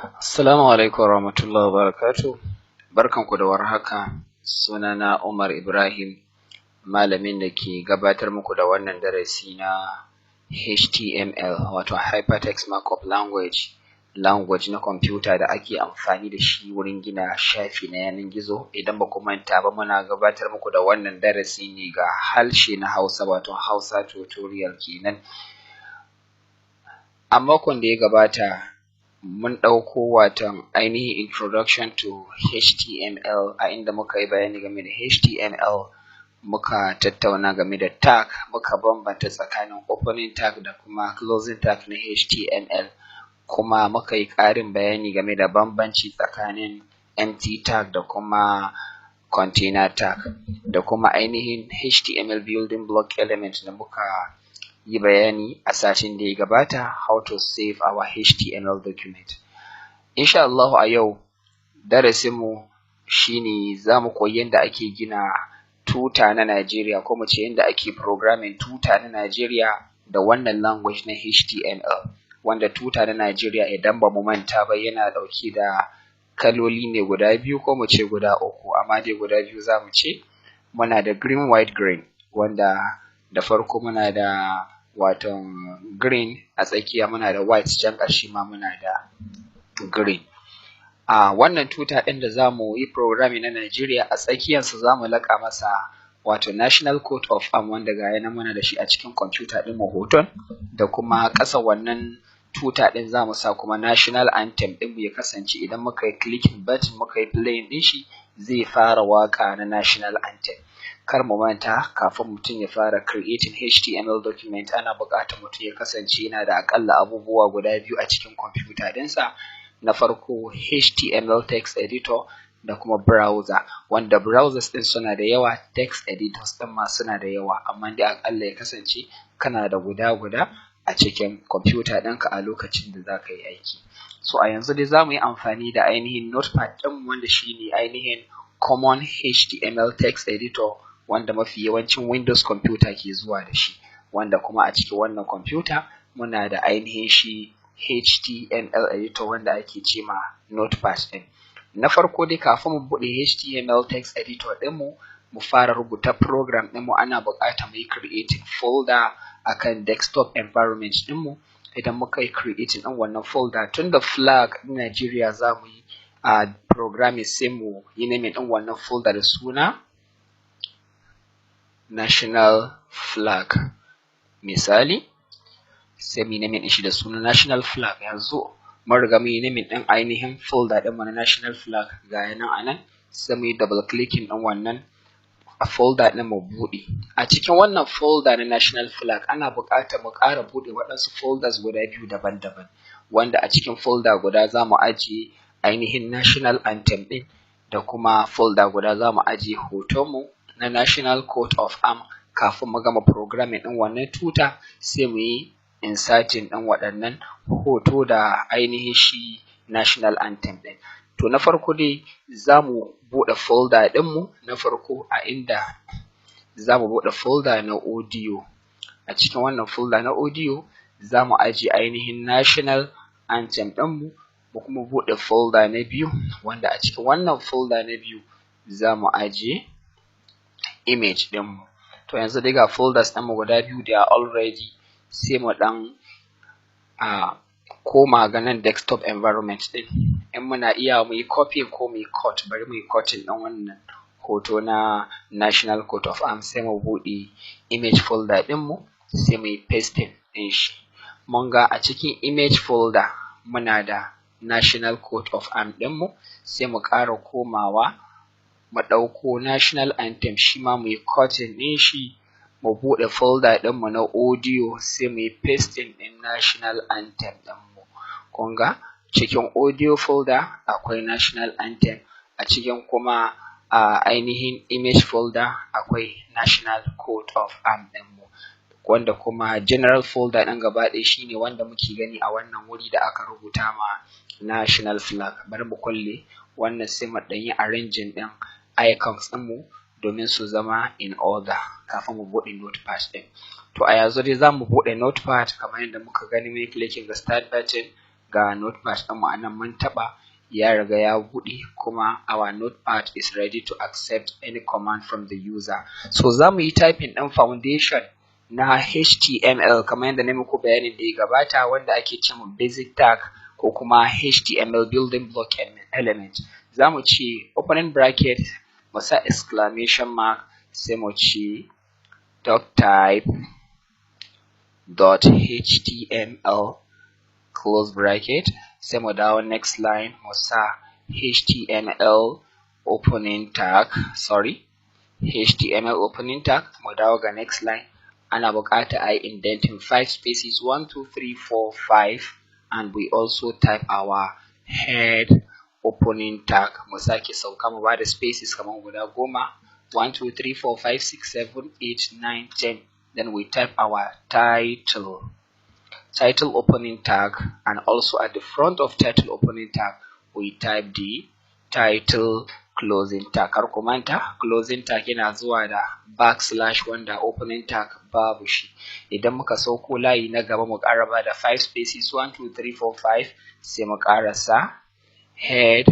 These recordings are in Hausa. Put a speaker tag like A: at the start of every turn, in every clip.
A: Assalamu alaikum warahmatullahi wabarakatuh. Barkanku da warhaka. Sunana Umar Ibrahim, malamin da ke gabatar muku da wannan darasi na HTML wato Hypertext Markup Language na kwamfuta da ake amfani da shi wurin gina shafi na yanar gizo. Idan ba ku manta ba, muna gabatar muku da wannan darasi ne ga harshe na Hausa wato Hausa tutorial kenan. A makon da ya gabata mun ɗauko watan ainihin introduction to HTML, a inda muka yi bayani game da HTML, muka tattauna game da tag, muka bambanta tsakanin opening tag da kuma closing tag na HTML, kuma muka yi ƙarin bayani game da bambanci tsakanin empty tag da kuma container tag, da kuma ainihin HTML building block element da muka yi bayani a satin da ya gabata, how to save our HTML document. Insha Allah a yau darasinmu shine za mu koyi yadda ake gina tuta na Najeriya, ko mu ce yadda ake programming tuta na Najeriya da wannan language na HTML, wanda tuta na Najeriya idan ba mu manta ba yana ɗauke da kaloli ne guda biyu, ko mu ce guda uku, amma dai guda biyu za mu ce. Muna da green, white, green, wanda da farko muna da waton green, a tsakiya muna da white, can ƙarshe ma muna da green. Wannan tuta ɗin da za mu yi programming na Najeriya, a tsakiyarsa za mu laƙa masa wato national coat of arm, wanda ga yana muna da shi a cikin kwamfuta ɗin mu hoton, da kuma ƙasa wannan tuta ɗin za mu sa kuma national anthem ɗin mu ya kasance idan muka yi clicking button muka yi playing ɗin shi zai fara waƙa na national anthem. Kar mu manta, kafin mutum ya fara creating HTML document ana buƙatar mutum ya kasance yana da aƙalla abubuwa guda biyu a cikin kwamfuta ɗinsa. Na farko HTML text editor da kuma browser, wanda browsers ɗin suna da yawa, text editors ɗin ma suna da yawa, amma dai aƙalla ya kasance kana da guda a cikin kwamfuta ɗinka a lokacin da za ka yi aiki. So a yanzu dai za mu yi amfani da ainihin notepad ɗin, wanda shi ne ainihin common HTML text editor, wanda mafi yawancin Windows computer ke zuwa da shi, wanda kuma a cikin wannan computer muna da ainihin shi HTML editor wanda ake ce ma notepad ɗin. Na farko dai kafin mu buɗe HTML text editor ɗinmu mu fara rubuta program ɗinmu, ana buƙatar mu yi creating folder akan desktop environment ɗinmu. Idan muka yi creating ɗin wannan folder, tun da flag ɗin Najeriya za mu yi a programming, sai mu yi naming ɗin wannan folder da suna national flag misali, sai mu yi naming ɗin shi da suna national flag. Yanzu mun riga mun yi naming ɗin ainihin folder ɗin mu na national flag, ga yanan a nan, sai mu yi double clicking ɗin wannan a folder ɗin mu buɗe. A cikin wannan folder na national flag ana buƙatar mu ƙara buɗe waɗansu folders guda biyu daban-daban, wanda a cikin folder guda za mu ajiye ainihin national anthem ɗin, da kuma folder guda za mu ajiye hotonmu na national coat of arm. Kafin mu gama programming ɗin wannan tuta sai mu yi inserting ɗin waɗannan hoto da ainihin shi national anthem ɗin. To na farko dai za mu buɗe folder ɗinmu na farko, a inda za mu buɗe folder na audio. A cikin wannan folder na audio za mu ajiye ainihin national anthem ɗinmu, mu kuma buɗe folder na biyu, wanda a cikin wannan folder na biyu za mu ajiye image ɗinmu. To yanzu dai ga folders ɗinmu guda biyu da already, sai mu ɗan koma ga nan desktop environment ɗin. In muna iya mu yi copy ko mu yi cut, bari mu yi cutting ɗin wannan hoto na national coat of arms, sai mu buɗe image folder ɗinmu sai mu yi pasting ɗin shi. Mun ga a cikin image folder muna da national coat of arms ɗinmu, sai mu ƙara komawa mu ɗauko national anthem shi ma mu yi cutting ɗin shi, mu buɗe folder ɗinmu na audio sai mu yi pasting ɗin national anthem ɗinmu. Kun ga cikin audio folder akwai national anthem, a cikin kuma ainihin image folder akwai national coat of arm ɗinmu, wanda kuma general folder ɗin gaba ɗaya shine wanda muke gani a wannan wuri da aka rubuta ma national flag. Bari mu kulle wannan sai mu ɗan yi arranging ɗin icons ɗinmu domin su zama in order kafin mu buɗe notepad ɗin. To a yanzu dai za mu buɗe notepad kamar yadda muka gani, mun clicking the start button, ga notepad ɗin mu anan mun taɓa ya riga ya buɗe kuma our notepad is ready to accept any command from the user. So za mu yi typing ɗin foundation na HTML kamar yadda na muku bayanin da ya gabata wanda ake cewa basic tag ko kuma HTML building block element. Za mu ce opening bracket mu sa exclamation mark sai mu ce doctype dot html close bracket sai mu dawo next line mu sa html opening tag html opening tag mu dawo ga next line ana buƙata a yi indenting 5 spaces 1 2 3 4 5 and we also type our head opening tag mu sake sauka mu bada spaces kamar guda 10 1 2 3 4 5 6 7 8 9 10 then we type our title opening tag and also at the front of title opening tag we type the title closing tag. Kar ku manta closing tag yana zuwa da backslash wanda opening tag babu shi. Idan muka sauko layi na gaba mu ƙara ba da 5 spaces 1 2 3 4 5 sai mu ƙarasa head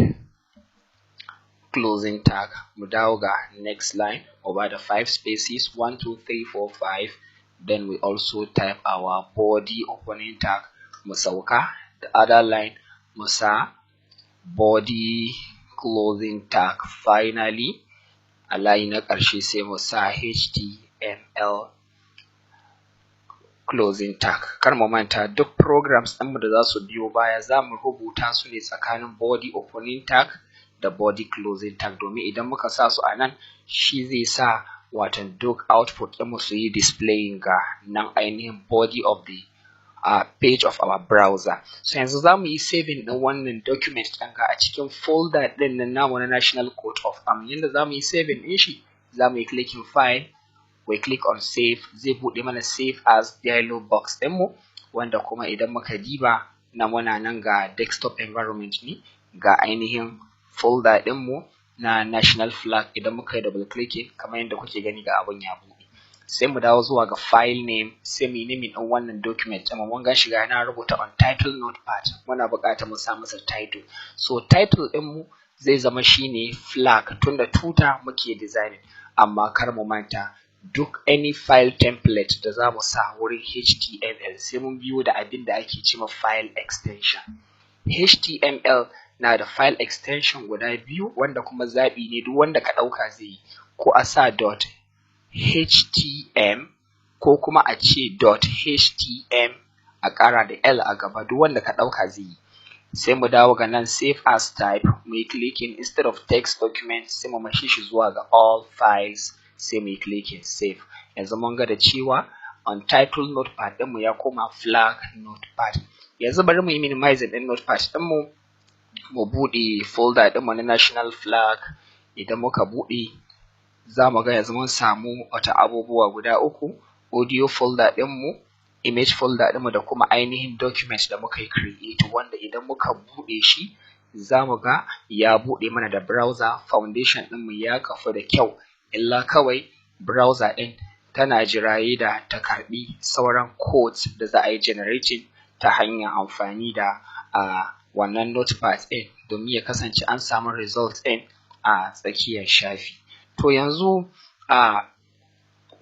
A: closing tag mu dawo ga next line mu ba da 5 spaces 1 2 3 4 5 then we also type our body opening tag mu sauka the other line mu sa body closing tag finally a layi na ƙarshe sai mu sa HTML closing tag. Kar mu manta duk programs ɗinmu da za su biyo baya za mu rubuta su ne tsakanin body opening tag da body closing tag domin idan muka sa su a nan shi zai sa watan duk output ɗinmu su yi displaying ga nan ainihin body of the page of our browser. So yanzu za mu yi saving ɗin wannan document ɗin a cikin folder ɗin nan namu na National Coat of Arms. Yanda za mu yi saving ɗin shi za mu yi clicking file we click on save zai buɗe mana save as dialog box ɗinmu wanda kuma idan muka diba na muna nan ga desktop environment ne ga ainihin folder ɗinmu na national flag idan muka yi double clicking kamar yadda kuke gani ga abun ya buɗe. Sai mu dawo zuwa ga file name sai mu name ɗin wannan document ɗin mun ga shiga na rubuta on title notepad muna buƙatar mu sa masa title. So title ɗinmu zai zama shine flag tunda tuta muke designing amma kar mu manta duk any file template da za mu sa wurin HTML sai mun biyo da abin da ake cewa file extension. HTML na da file extension guda biyu wanda kuma zaɓi ne duk wanda ka ɗauka zai yi ko a sa .htm ko kuma a ce .htm a ƙara da L a gaba duk wanda ka ɗauka zai yi. Sai mu dawo ga nan save as type mu yi clicking instead of text document sai mu mashi shi zuwa ga all files sai mu yi clicking save. Yanzu mun ga da cewa untitled notepad ɗinmu ya koma flag notepad. Yanzu bari mu yi minimizing ɗin notepad ɗinmu mu buɗe folder ɗinmu na national flag idan muka buɗe za mu ga yanzu mun samu wata abubuwa guda uku audio folder ɗinmu image folder ɗinmu da kuma ainihin document da muka yi create wanda idan muka buɗe shi za mu ga ya buɗe mana da browser foundation ɗinmu ya kafu da kyau illa kawai browser ɗin tana jiraye da ta karɓi sauran codes da za a yi generating ta hanyar amfani da wannan notepad ɗin domin ya kasance an samu result ɗin a tsakiyar shafi. To yanzu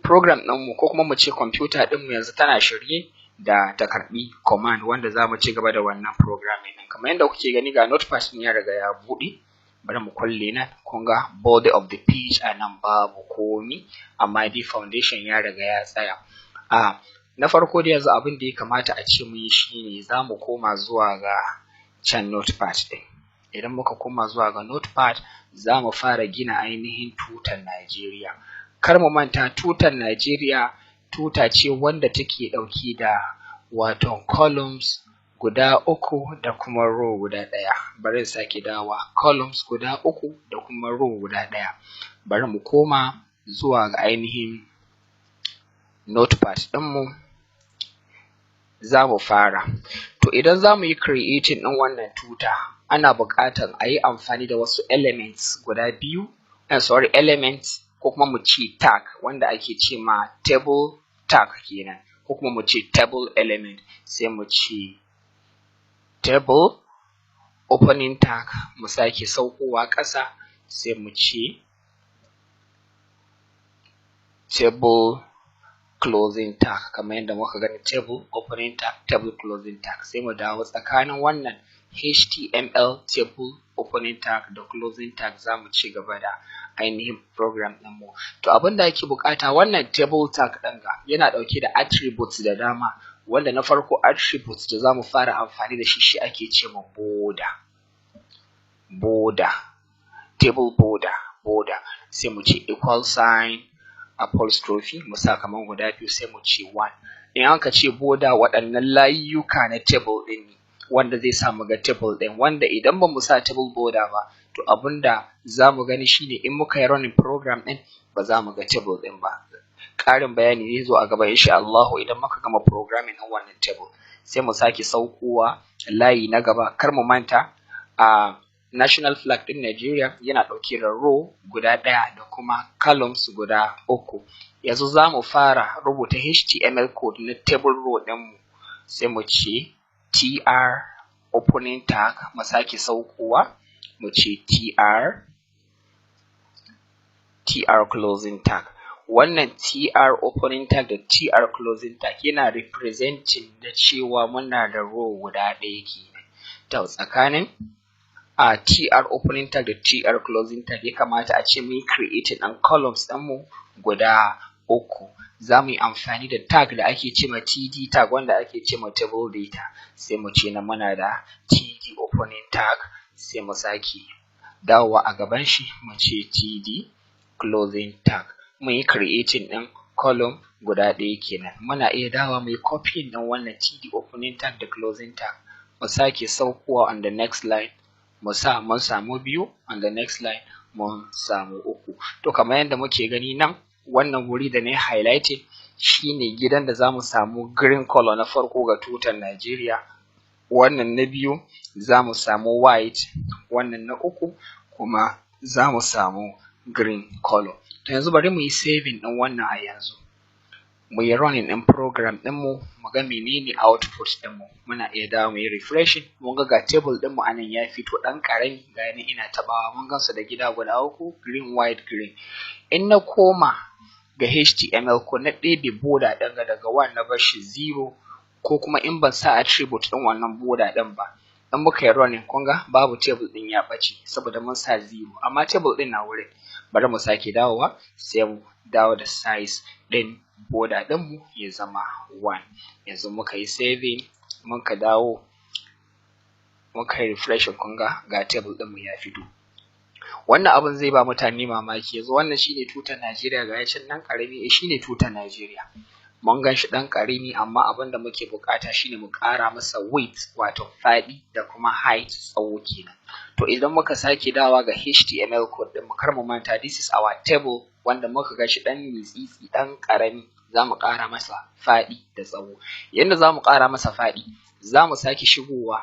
A: program ɗinmu ko kuma mu ce computer ɗinmu yanzu tana shirye da ta karɓi command wanda za mu ci gaba da wannan programming ɗin. Kamar yadda kuke gani ga notepad ɗin ya riga ya buɗe. Bari mu kulle nan kun ga body of the page a nan babu komi amma dai foundation ya riga ya tsaya. Na farko dai yanzu abin da ya kamata a ce mun yi shine za mu koma zuwa ga can notepad ɗin. Idan muka koma zuwa ga notepad za mu fara gina ainihin tutar Najeriya. Kar mu manta tutar Najeriya tuta ce wanda take ɗauke da wato columns guda uku da kuma row guda ɗaya. Bari in sake dawowa columns guda uku da kuma row guda ɗaya. Bari mu koma zuwa ga ainihin notepad ɗinmu za mu fara. To idan za mu yi creating ɗin wannan tuta ana buƙatar a yi amfani da wasu elements guda biyu elements ko kuma mu ce tag wanda ake ce ma table tag kenan ko kuma mu ce table element sai mu ce table opening tag mu sake saukowa ƙasa sai mu ce table closing tag kamar yadda muka gani table opening tag table closing tag sai mu dawo tsakanin wannan HTML table opening tag da closing tag za mu ci gaba da ainihin program ɗin mu. To abin da ake bukata wannan table tag ɗin ga yana ɗauke da attributes da dama, wanda na farko attributes da za mu fara amfani da shi ake ce ma border, table border sai mu ce equal sign apostrophe mu sa kaman guda biyu sai mu ce 1. In aka ce border waɗannan layuka na table ɗin ne wanda zai sa mu ga table ɗin, wanda idan ba mu sa table border ba to abinda za mu gani shine in muka yi running program ɗin ba za mu ga table ɗin ba. Ƙarin bayani zai zo a gaba insha Allah idan muka gama programming ɗin wannan table. Sai mu sake saukowa layi na gaba, kar mu manta a national flag ɗin Nigeria yana ɗauke da row guda ɗaya da kuma columns guda 3. Yanzu za mu fara rubuta HTML code na table row ɗinmu sai mu ce tr opening tag mu sake saukowa mu ce tr closing tag. Wannan tr opening tag da tr closing tag yana representing da cewa muna da row guda ɗaya kenan. To tsakanin a tr opening tag da tr closing tag ya kamata a ce mun creating ɗan columns ɗinmu guda 3. Za mu yi amfani da tag da ake ce ma td tag wanda ake ce ma table data, sai mu ce na muna da td opening tag sai mu sake dawowa a gaban shi mu ce td closing tag. Mun yi creating ɗin column guda ɗaya kenan. Muna iya dawowa mu yi copying ɗin wannan td opening tag da closing tag mu sake saukowa on the next line mu sa mun samu 2, on the next line mun samu 3. To kamar yadda muke gani nan wannan wuri da na highlighting shine gidan da zamu samu green color na farko ga tutar Najeriya, wannan na biyu zamu samu white, wannan na 3 kuma zamu samu green color. To yanzu bari mu yi saving ɗin wannan a yanzu. Mu yi running ɗin program ɗinmu mu ga menene output ɗinmu. Muna iya dawo mu yi refreshing, mun ga table ɗinmu a nan ya fito ɗan ƙarami ga ni ina taɓawa mun gansu da gida guda 3 green white green. In na koma ga HTML ko na ɗebe border ɗin daga 1 na bashi 0, ko kuma in ban sa attribute ɗin wannan border ɗin ba, in muka yi running kun ga babu table ɗin ya ɓace saboda mun sa 0, amma table ɗin na wurin. Bari mu sake dawowa sai mu dawo da size ɗin border ɗinmu ya zama 1. Yanzu muka yi saving muka dawo muka yi refreshing kun ga table ɗinmu ya fito. Wannan abin zai ba mutane mamaki. Yanzu wannan shine tutar Najeriya ga yacin nan ƙarami, shine tutar Najeriya. Mun gan shi ɗan ƙarami amma abin da muke buƙata shine mu ƙara masa width wato faɗi da kuma height tsawo kenan. To idan muka sake dawa ga HTML code ɗin mu kar mu manta this is our table wanda muka ga shi ɗan mitsitsi ɗan ƙarami, za mu ƙara masa faɗi da tsawo. Yanda za mu ƙara masa faɗi za mu sake shigowa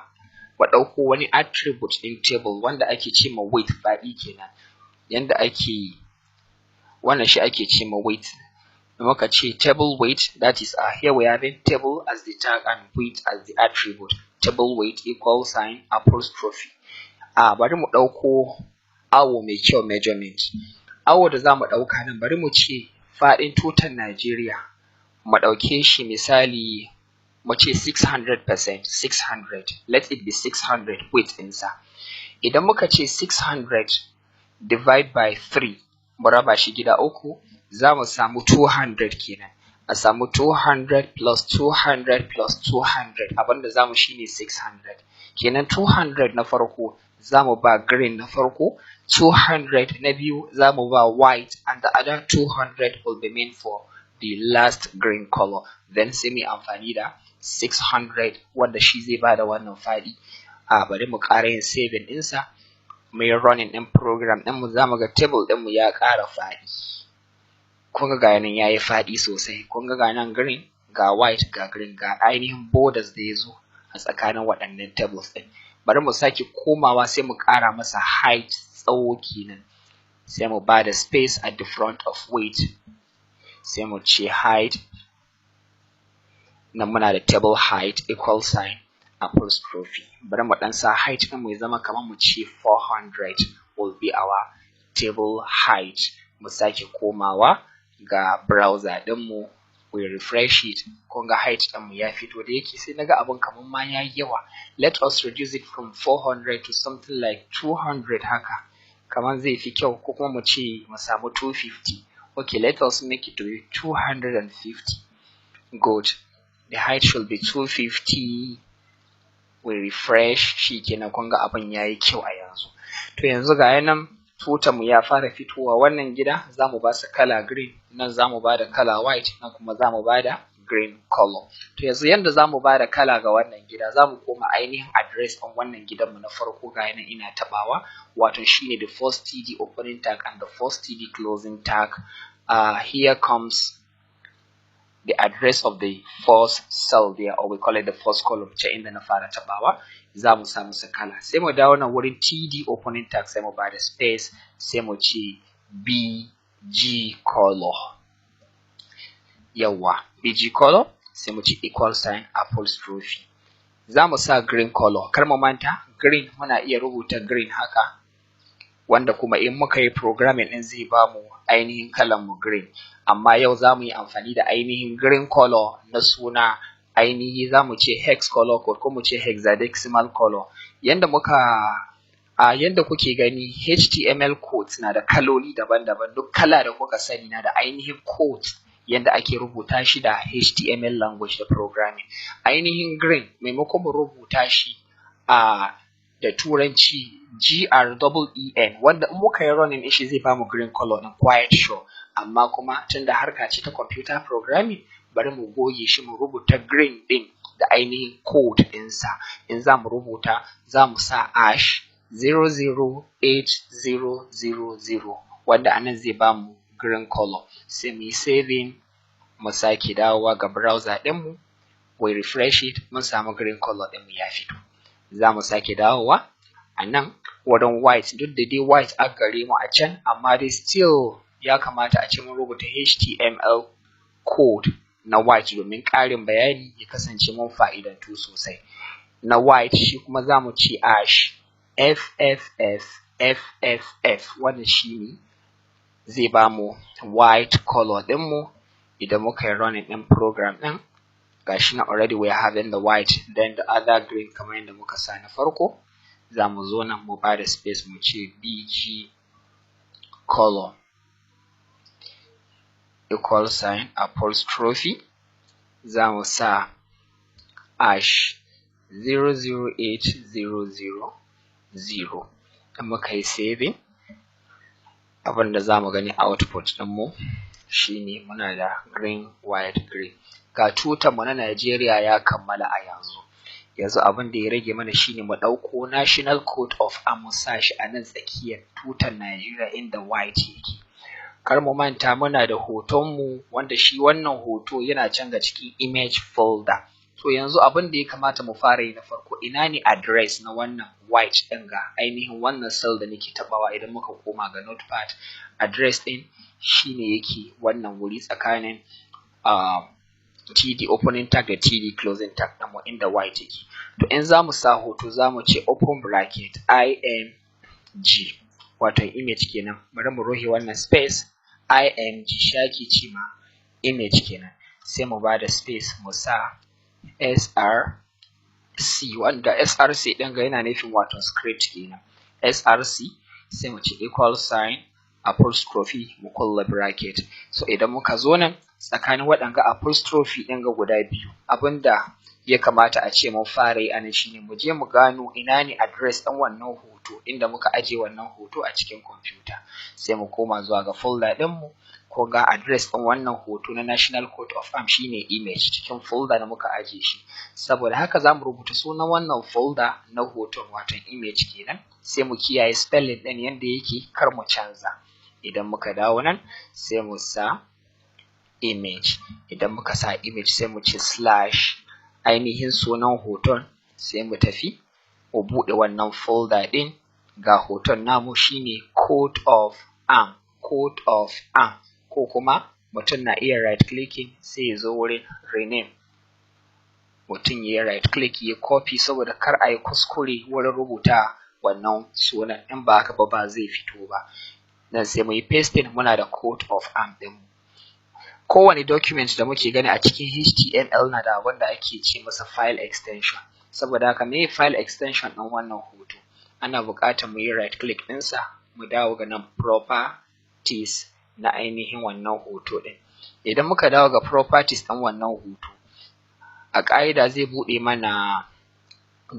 A: mu ɗauko wani attribute ɗin table wanda ake ce ma width, faɗi kenan. Yanda ake wannan shi ake ce ma width. Muka ce table weight, that is here we have it, table as the tag and weight as the attribute. Table weight equal sign apostrophe. Bari mu ɗauko awo mai kyau measurement. Awo da za mu ɗauka nan bari mu ce faɗin tutar Najeriya mu ɗauke shi misali mu ce 600%, 600. Let it be 600 width ɗinsa. Idan muka ce 600 divide by 3 mu raba shi gida 3 za mu samu 200 kenan. A samu 200 plus 200 plus 200 abinda za mu shine 600. Kenan 200 na farko za mu ba green na farko, 200 na biyu za mu ba white, and the other 200 will be meant for the last green color. Then sai mu amfani da 600 wanda shi zai bada wannan faɗi. Bari mu ƙara yin saving ɗinsa mu yi running ɗin program ɗinmu za mu ga table ɗinmu ya ƙara faɗi. Kun ga nan ya yi faɗi sosai. Kun ga nan green ga white ga green ga ainihin borders da ya zo a tsakanin waɗannan tables ɗin. Bari mu sake komawa sai mu ƙara masa height tsawo kenan. Sai mu ba da space at the front of weight. Sai mu ce height. Nan muna da table height equal sign apostrophe. Bari mu dan sa height din mu zama kamar mu ce 400 will be our table height. Mu sake komawa ga browser din mu, we refresh it, kun ga height din mu ya fito. Da yake sai naga abun kamar ma yayi yawa, let us reduce it from 400 to something like 200 haka, kamar zai fi kyau, ko kuma mu ce mu samu 250. Okay, let us make it to be 250. Good. The height should be 250. We refresh, shikenan kun ga abin yayi kyau a yanzu. To yanzu ga yanan tutar mu ya fara fitowa. Wannan gida zamu ba su kala green, nan zamu ba da kala white, nan kuma zamu ba da green color. To yanzu yanda zamu ba da kala ga wannan gida, zamu koma ainihin address ɗin wannan gidan mu na farko, ga yanan ina tabawa, wato shine the first TD opening tag and the first TD closing tag. Here comes the address of the first cell there, or we call it the first column. Ce inda na fara tabawa, za mu sa musu kala. Sai mu dawo nan wurin TD opening tag, sai mu bada space, sai mu ce BG color. Yawa, BG color, sai mu ce equal sign apostrophe. Za mu sa green color. Kar mu manta, green muna iya rubuta green haka, wanda kuma in muka yi programming din zai ba mu ainihin kalan mu green. Amma yau za mu yi amfani da ainihin green color na suna ainihi, za mu ce hex color ko kuma mu ce hexadecimal color. Yanda kuke gani, HTML codes na da kaloli daban-daban. Duk kala da kuka sani na da ainihin codes yanda ake rubuta shi da HTML language da programming. Ainihin green, maimakon mu rubuta shi da turanci GREEN, wanda in muka yi running din shi zai bamu green color din, quite sure. Amma kuma tunda harka ce ta computer programming, bari mu goge shi mu rubuta green din da ainihin code ɗinsa. In za mu rubuta, za mu sa #008000, wanda anan zai bamu green color. Sai mu yi saving, mu sake dawowa ga browser ɗinmu, we refresh it, mun samu green color ɗinmu ya fito. Za mu sake dawowa a nan wurin white, duk da dai white a gare mu a can, amma dai still ya kamata a ce mun rubuta HTML code na white domin ƙarin bayani ya kasance mun fa'idantu sosai. Na white shi kuma za mu ce FFF, wannan shi ne zai ba mu white color ɗinmu. Idan muka yi running ɗin program ɗin, gashi na already we are having the white, then the other green kamar yadda muka sa na farko. Za mu zo nan mu ba da space, mu ce BG color equal sign apostrophe. Za mu sa #008000. Da muka yi saving, abinda za mu gani output ɗinmu shine muna da green, white, green. Ga tutar mu na Najeriya ya kammala a yanzu. Yanzu abin da ya rage mana shine mu ɗauko national coat of arms mu sa shi a nan tsakiyar tutar Najeriya inda white yake. Kar mu manta muna da hoton mu, wanda shi wannan hoto yana can ga cikin image folder. So yanzu abin da ya kamata mu fara yi na farko, ina ne address na wannan white ɗin ga ainihin wannan cell da nake tabawa. Idan muka koma ga notepad, address ɗin shine yake wannan wuri tsakanin TD opening tag da TD closing tag ɗinmu inda white yake. To in za mu sa hoto, za mu ce open bracket img, wato image kenan. Bari mu rohe wannan space, img shaki ce ma image kenan. Sai mu ba da space, mu sa src, wanda src ɗin ga yana nufin wato script kenan. src, sai mu ce equal sign apostrophe, mu kulla bracket. So idan muka zo nan tsakanin waɗanga apostrophe ɗin ga guda biyu, abinda ya kamata a ce mun fara yi anan shine mu je mu gano ina ne address ɗin wannan hoto, inda muka aje wannan hoto a cikin computer. Sai mu koma zuwa ga folder ɗinmu, ko ga address ɗin wannan hoto na national coat of arms shine image, cikin folder da muka aje shi. Saboda haka za mu rubuta sunan wannan folder na hoton, wato image kenan. Sai mu kiyaye spelling ɗin yanda yake, kar mu canza. Idan muka dawo nan, sai mu sa image. Idan muka sa image, sai mu ce slash ainihin sunan hoton, sai mu tafi mu buɗe wannan folder ɗin. Ga hoton namu shine coat of arm, ko kuma mutum na iya right clicking sai ya zo wurin rename. mutum ya right click ya copy saboda kar a yi kuskure wurin rubuta wannan sunan, in ba haka ba zai fito ba. Nan sai mu yi pasting, muna da coat of arm ɗin. Kowane document da muke gani a cikin HTML na da abin da ake ce masa file extension. Saboda haka me file extension ɗin wannan hoto? Ana buƙatar mu yi right click ɗinsa, mu dawo ga nan properties na ainihin wannan hoto ɗin. Idan muka dawo ga properties ɗin wannan hoto, a ƙa'ida zai buɗe mana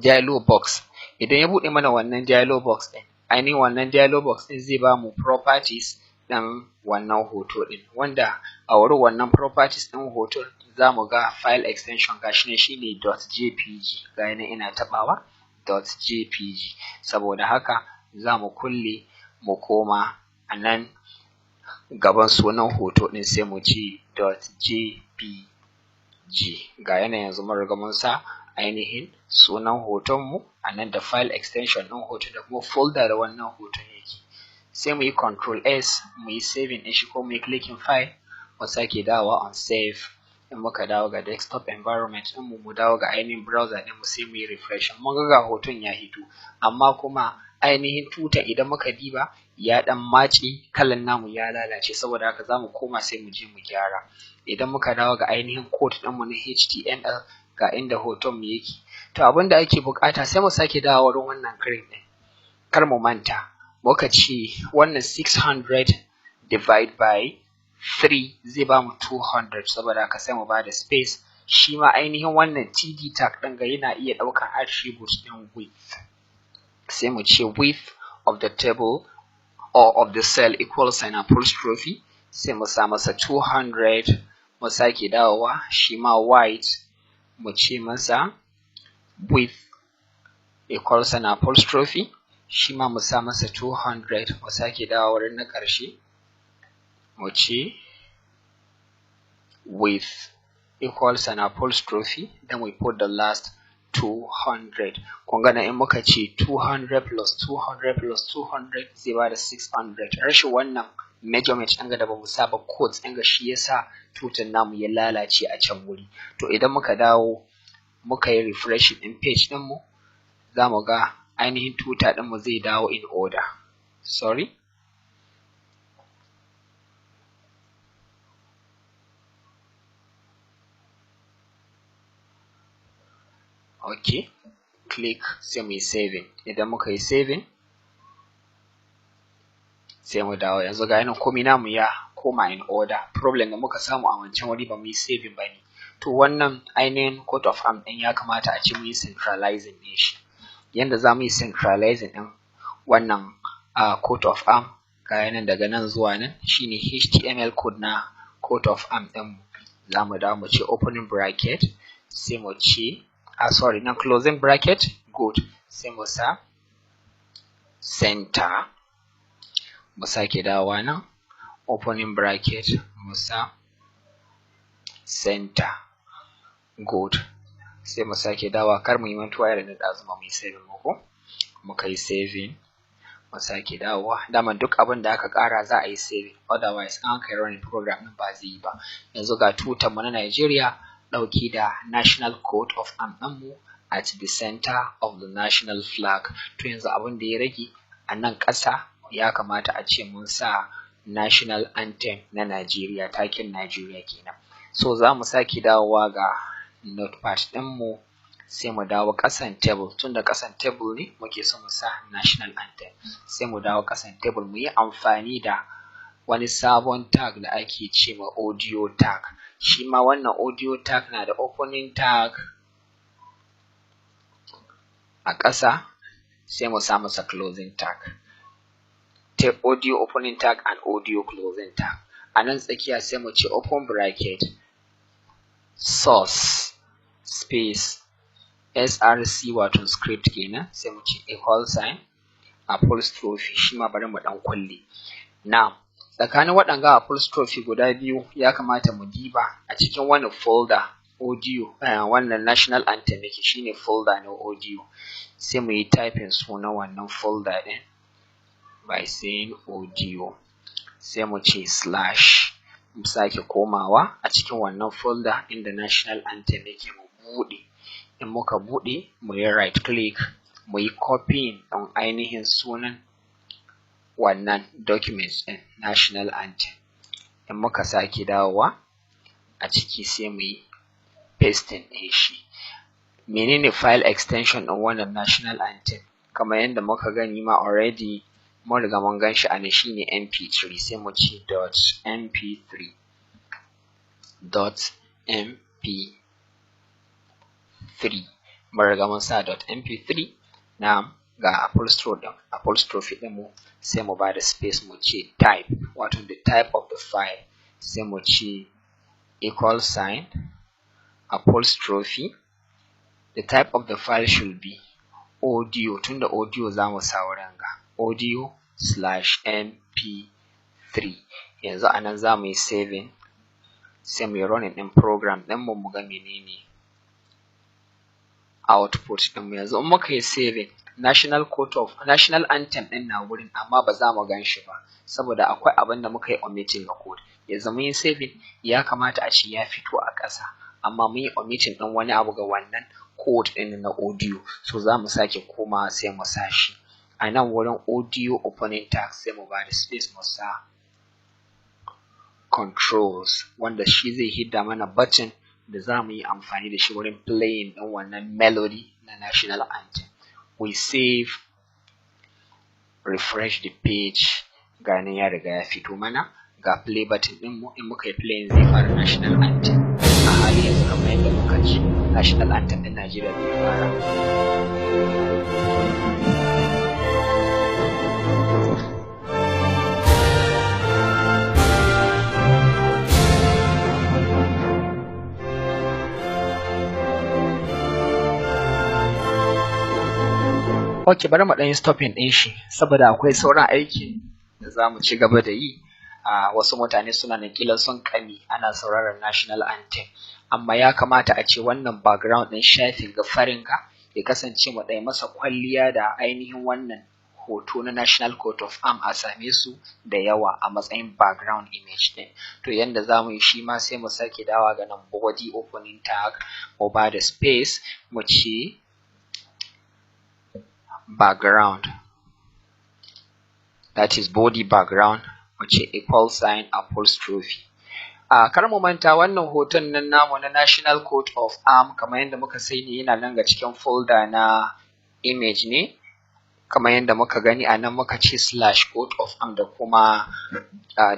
A: dialog box. Idan ya buɗe mana wannan dialog box ɗin, ainihin wannan dialog box ɗin zai ba mu properties ɗin wannan hoto ɗin, wanda a wurin wannan properties ɗin hoton za mu ga file extension gashi ne shine .jpg, ga yana ina taɓawa .jpg. Saboda haka za mu kulle mu koma a nan gaban sunan hoto ɗin sai mu ce .jpg. Ga yana yanzu mun riga mun sa ainihin sunan hotonmu a nan da file extension ɗin hoto da kuma folder da wannan hoton yake. Sai mu yi Ctrl S mu yi saving ɗin shi ko mu yi clicking file, mu sake dawowa on save. In muka dawo ga desktop environment ɗinmu, mu dawo ga ainihin browser ɗinmu sai mu yi refresh. Mun ga hoton ya hito, amma kuma ainihin tuta idan muka diba ya ɗan matse, kalan namu ya lalace, saboda haka za mu koma sai mu je mu gyara. Idan muka dawo ga ainihin code ɗinmu na HTML, ga inda hoton mu yake. To abin da ake buƙata sai mu sake dawo wurin wannan cream ɗin. Kar mu manta, muka ce wannan 600 divide by 3 zai ba mu 200, saboda haka sai mu ba da space. Shi ma ainihin wannan TD tag ɗin ga yana iya ɗaukar attribute ɗin width. Sai mu ce width of the table or of the cell equals an apostrophe, sai mu sa masa 200, mu sake dawowa shi ma white, mu ce masa width equals an apostrophe, shi ma mu sa masa 200, mu sake dawowa wurin na ƙarshe, mu ce width equals an apostrophe, then we put the last 200. Kun ga in muka ce 200 plus 200 plus 200 zai bada 600. Rashin wannan measurement ɗin da bamu saba codes ɗin ga shi yasa tutan namu ya lalace a can wuri. To idan muka dawo muka yi refresh ɗin page ɗinmu, za mu ga ainihin tuta ɗinmu zai dawo in order. Sorry. Okay, click sai mu yi saving. Idan muka yi saving, sai mu dawo. Yanzu ga yanan komai namu ya koma in order. Problem da muka samu a wancan wuri ba mu yi saving ba ne. To wannan ainihin coat of arm ɗin ya kamata a ce mu yi centralizing ɗin shi. Yanda za mu yi centralizing ɗin wannan coat of arm, ga yanan daga nan zuwa nan shine HTML code na coat of arm ɗinmu. Za mu dawo mu ce opening bracket, sai mu ce nan closing bracket, good, sai mu sa center, mu sake dawowa nan opening bracket, mu sa center, good, sai mu sake dawowa. Kar mu yi mantuwa da na ɗazu ba mu yi saving ba ko, muka yi saving, mu sake dawowa. Dama duk abin da aka ƙara za a yi saving, otherwise an kai running program ɗin ba zai yi ba. Yanzu ga tutar mu na Nigeria ɗauki da national coat of arm ɗinmu at the center of the national flag. To yanzu abin da ya rage a nan ƙasa ya kamata a ce mun sa national anthem na Nigeria, taken Nigeria kenan. So za mu sake dawowa ga notepad ɗinmu, sai mu dawo ƙasan table. Tun da ƙasan table ne muke so mu sa national anthem, sai mu dawo ƙasan table mu yi amfani da wani sabon tag da ake ce ma audio tag. Shi ma wannan audio tag na da opening tag a ƙasa, sai mu sa masa closing tag. Take audio opening tag and audio closing tag. A nan tsakiya sai mu ce open bracket, source space src wato script kenan, sai mu ce equal sign apostrophe, shi ma bari mu ɗan kulle. Now tsakanin waɗanga apostrophe guda biyu ya kamata mu diba a cikin wani folder audio wannan national anthem yake, shine folder na audio. Sai mu yi typing sunan wannan folder ɗin by saying audio, sai mu ce slash, mu sake komawa a cikin wannan folder inda national anthem yake, mu buɗe. in muka buɗe mu yi right click mu yi copying ɗin ainihin sunan wannan documents ɗin national anthem. In muka sake dawowa a ciki sai mu yi pasting ɗin shi. Menene file extension ɗin wannan national anthem? Kamar yadda muka gani ma already mun riga mun gan shi a nan, shine mp3. Sai mu ce .mp3 mun riga mun sa .mp3 na ga apostrophe ɗin mu, sai mu bada space mu ce type, wato the type of the file, sai mu ce equal sign apostrophe. The type of the file should be audio, tunda audio za mu sa wurin ga audio/mp3. Yanzu anan za mu yi saving, sai mu yi running ɗin program ɗin mu ga menene output ɗin mu. Yanzu in muka yi saving, national anthem ɗin na wurin, amma ba za mu gan shi ba saboda akwai abin da muka yi omitting ga code. Yanzu mun yi saving, ya kamata a ce ya fito a ƙasa, amma mun yi omitting ɗin wani abu ga wannan code ɗin na audio, so za mu sake komawa sai mu sa shi a nan wurin audio opening tag, sai mu bada space mu sa controls, wanda shi zai hidda mana button da za mu yi amfani da shi wurin playing ɗin wannan melody na national anthem. We save, refresh the page, ganin ya riga ya fito mana ga play button ɗin mu. In muka yi playing zai fara national anthem. A hali yanzu kamar yadda muka ji national anthem ɗin Najeriya zai fara. Ok, bari mu ɗan yi stopping ɗin shi saboda akwai sauran aiki da za mu ci gaba da yi. Wasu mutane suna na kila sun kami ana sauraron national anthem, amma ya kamata a ce wannan background ɗin shafin ga farin ga ya kasance mu ɗaya masa kwalliya da ainihin wannan hoto na national coat of arm a same su da yawa a matsayin background image ɗin. To yanda za mu yi shi ma sai mu sake dawa ga nan body opening tag, mu ba da space mu ce background, that is body background, mu ce equal sign apostrophe. Kar mu manta wannan hoton nan namu na national coat of arm kamar yadda muka sani yana nan ga cikin folder na image ne, kamar yadda muka gani a nan muka ce /coat of arm da kuma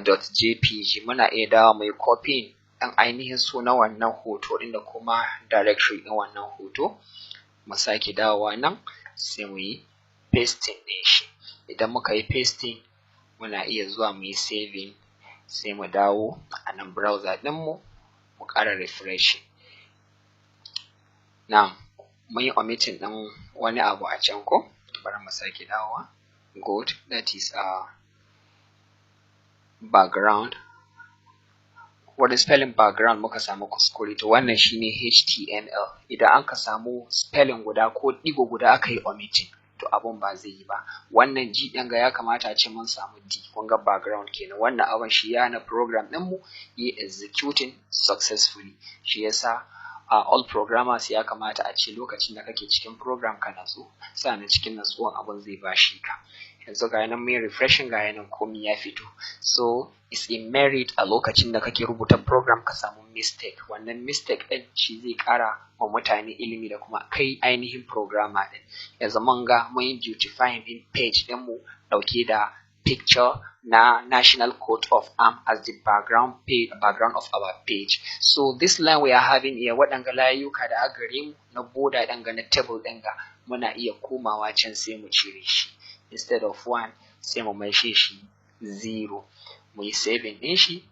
A: .jpg. Muna iya dawa mai copy ɗan ainihin sunan wannan hoto ɗin da kuma directory ɗin wannan hoto. Mu sake dawowa nan sai mu yi pasting ɗin shi. Idan muka yi pasting muna iya zuwa mu yi saving, sai mu dawo a nan browser ɗinmu mu ƙara refresh. Now mun yi omitting ɗin wani abu a can ko, bari mu sake dawowa. Good, that is background. Wurin spelling background muka samu kuskure, to wannan shine HTML. Idan an ka samu spelling guda ko ɗigo guda aka yi omitting, to abun ba zai yi ba. Wannan G ɗin ga ya kamata a ce mun samu D, kun ga background kenan. Wannan abun shi ya na program ɗinmu yi executing successfully. Shi yasa all programmers ya kamata a ce lokacin da kake cikin program ka natsu, sannan cikin natsuwan abun zai bashi ka. Yanzu ga yanan mai refreshing, ga yanan komai ya fito. So it's a merit a lokacin da kake rubuta program ka samu mistake. Wannan mistake ɗin shi zai ƙara wa mutane ilimi da kuma kai ainihin programmer ɗin. Yanzu mun ga mun yi beautifying ɗin page ɗinmu ɗauke da picture na national coat of arm as the background of our page. So this line we are having here, waɗanga layuka da aka gare mu na border ɗin ga na table ɗin ga, muna iya komawa can sai mu cire shi. Instead of 1 sai mu maishe shi 0. Mu yi saving ɗin shi,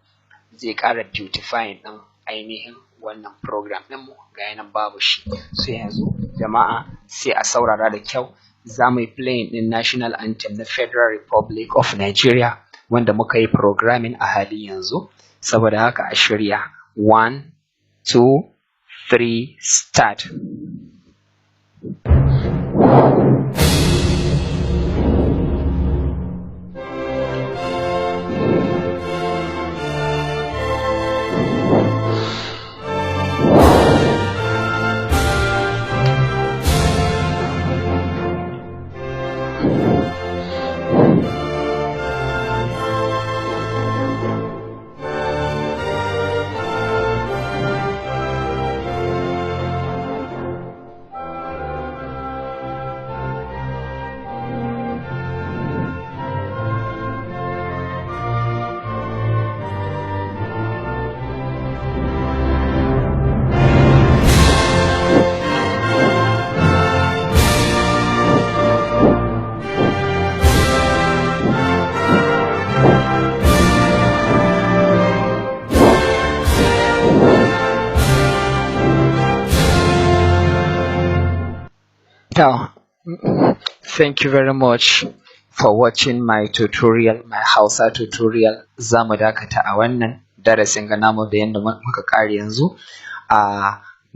A: zai ƙara beautifying ɗin ainihin wannan program ɗinmu, ga yanan babu shi. So yanzu jama'a sai a saurara da kyau, za mu yi playing ɗin national anthem na Federal Republic of Nigeria wanda muka yi programming a halin yanzu. Saboda haka a shirya 1, 2, 3, start. So, thank you very much for watching my tutorial, my Hausa tutorial. Za mu dakata a wannan darasin ga namu da yanda muka ƙare yanzu.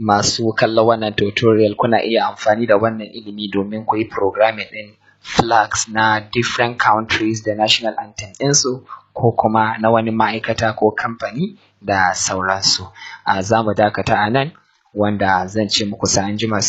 A: Masu kallon wannan tutorial kuna iya amfani da wannan ilimi domin ku yi programming ɗin flags na different countries da national anthem ɗinsu ko kuma na wani ma'aikata ko kamfani da sauransu. Za mu dakata a nan, wanda zan ce muku sai anjima.